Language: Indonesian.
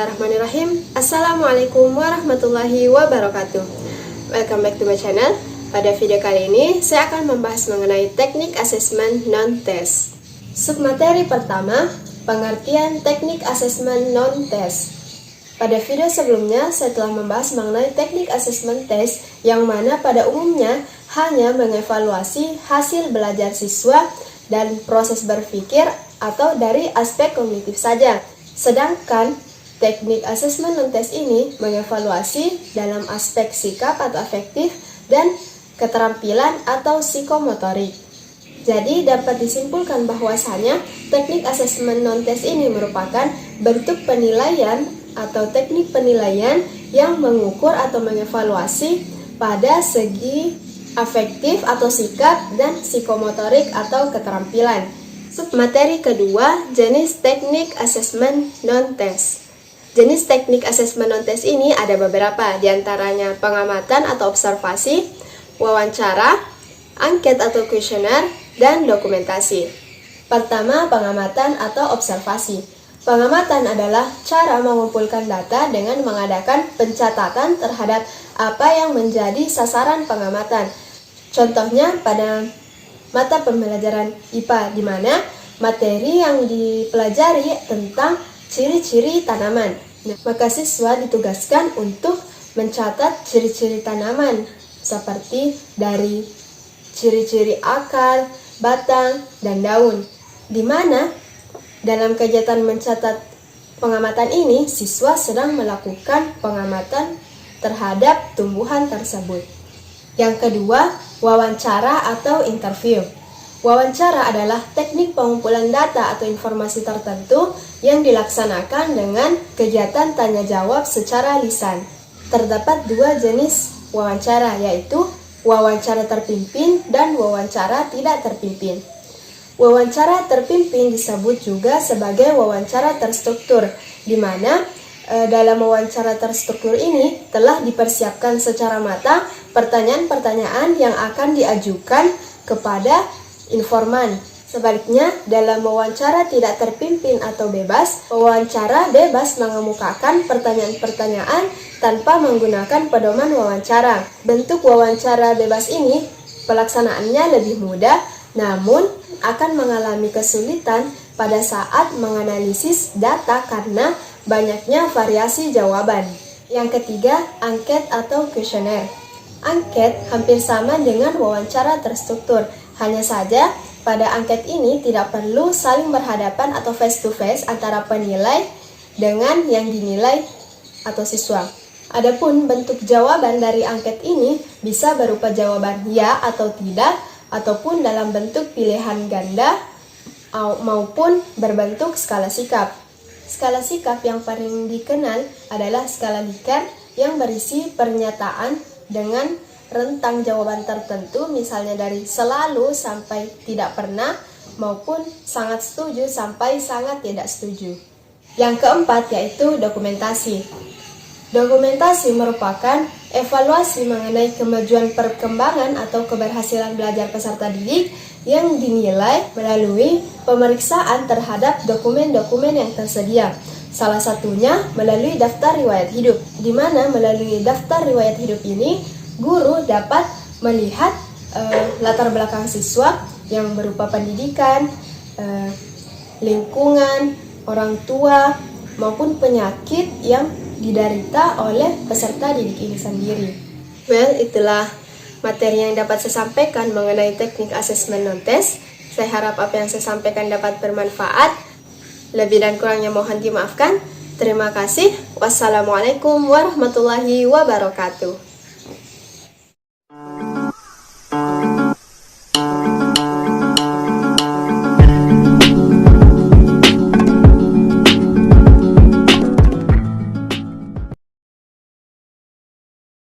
Bismillahirrahmanirrahim. Assalamualaikum warahmatullahi wabarakatuh. Welcome back to my channel. Pada video kali ini, saya akan membahas mengenai teknik asesmen non-test. Submateri pertama, pengertian teknik asesmen non-test. Pada video sebelumnya, saya telah membahas mengenai teknik asesmen test yang mana pada umumnya hanya mengevaluasi hasil belajar siswa dan proses berpikir atau dari aspek kognitif saja. Sedangkan teknik asesmen non-test ini mengevaluasi dalam aspek sikap atau afektif dan keterampilan atau psikomotorik. Jadi dapat disimpulkan bahwasanya teknik asesmen non-test ini merupakan bentuk penilaian atau teknik penilaian yang mengukur atau mengevaluasi pada segi afektif atau sikap dan psikomotorik atau keterampilan. Submateri kedua, jenis teknik asesmen non-test. Jenis teknik asesmen non-test ini ada beberapa, diantaranya pengamatan atau observasi, wawancara, angket atau kuesioner, dan dokumentasi. Pertama, pengamatan atau observasi. Pengamatan adalah cara mengumpulkan data dengan mengadakan pencatatan terhadap apa yang menjadi sasaran pengamatan. Contohnya pada mata pembelajaran IPA, di mana materi yang dipelajari tentang ciri-ciri tanaman. Maka siswa ditugaskan untuk mencatat ciri-ciri tanaman, seperti dari ciri-ciri akar, batang, dan daun. Di mana dalam kegiatan mencatat pengamatan ini, siswa sedang melakukan pengamatan terhadap tumbuhan tersebut. Yang kedua, wawancara atau interview. Wawancara adalah teknik pengumpulan data atau informasi tertentu yang dilaksanakan dengan kegiatan tanya jawab secara lisan. Terdapat dua jenis wawancara, yaitu wawancara terpimpin dan wawancara tidak terpimpin. Wawancara terpimpin disebut juga sebagai wawancara terstruktur, di mana dalam wawancara terstruktur ini telah dipersiapkan secara matang pertanyaan-pertanyaan yang akan diajukan kepada informan. Sebaliknya, dalam wawancara tidak terpimpin atau bebas, wawancara bebas mengemukakan pertanyaan-pertanyaan tanpa menggunakan pedoman wawancara. Bentuk wawancara bebas ini pelaksanaannya lebih mudah, namun akan mengalami kesulitan pada saat menganalisis data karena banyaknya variasi jawaban. Yang ketiga, angket atau kuesioner. Angket hampir sama dengan wawancara terstruktur, hanya saja pada angket ini tidak perlu saling berhadapan atau face to face antara penilai dengan yang dinilai atau siswa. Adapun bentuk jawaban dari angket ini bisa berupa jawaban ya atau tidak, ataupun dalam bentuk pilihan ganda maupun berbentuk skala sikap. Skala sikap yang paling dikenal adalah skala Likert yang berisi pernyataan dengan rentang jawaban tertentu, misalnya dari selalu sampai tidak pernah maupun sangat setuju sampai sangat tidak setuju. Yang keempat yaitu dokumentasi. Dokumentasi merupakan evaluasi mengenai kemajuan perkembangan atau keberhasilan belajar peserta didik yang dinilai melalui pemeriksaan terhadap dokumen-dokumen yang tersedia. Salah satunya melalui daftar riwayat hidup, di mana melalui daftar riwayat hidup ini guru dapat melihat latar belakang siswa yang berupa pendidikan, lingkungan, orang tua, maupun penyakit yang diderita oleh peserta didik ini sendiri. Well, itulah materi yang dapat saya sampaikan mengenai teknik asesmen non-test. Saya harap apa yang saya sampaikan dapat bermanfaat. Lebih dan kurangnya mohon dimaafkan. Terima kasih. Wassalamualaikum warahmatullahi wabarakatuh.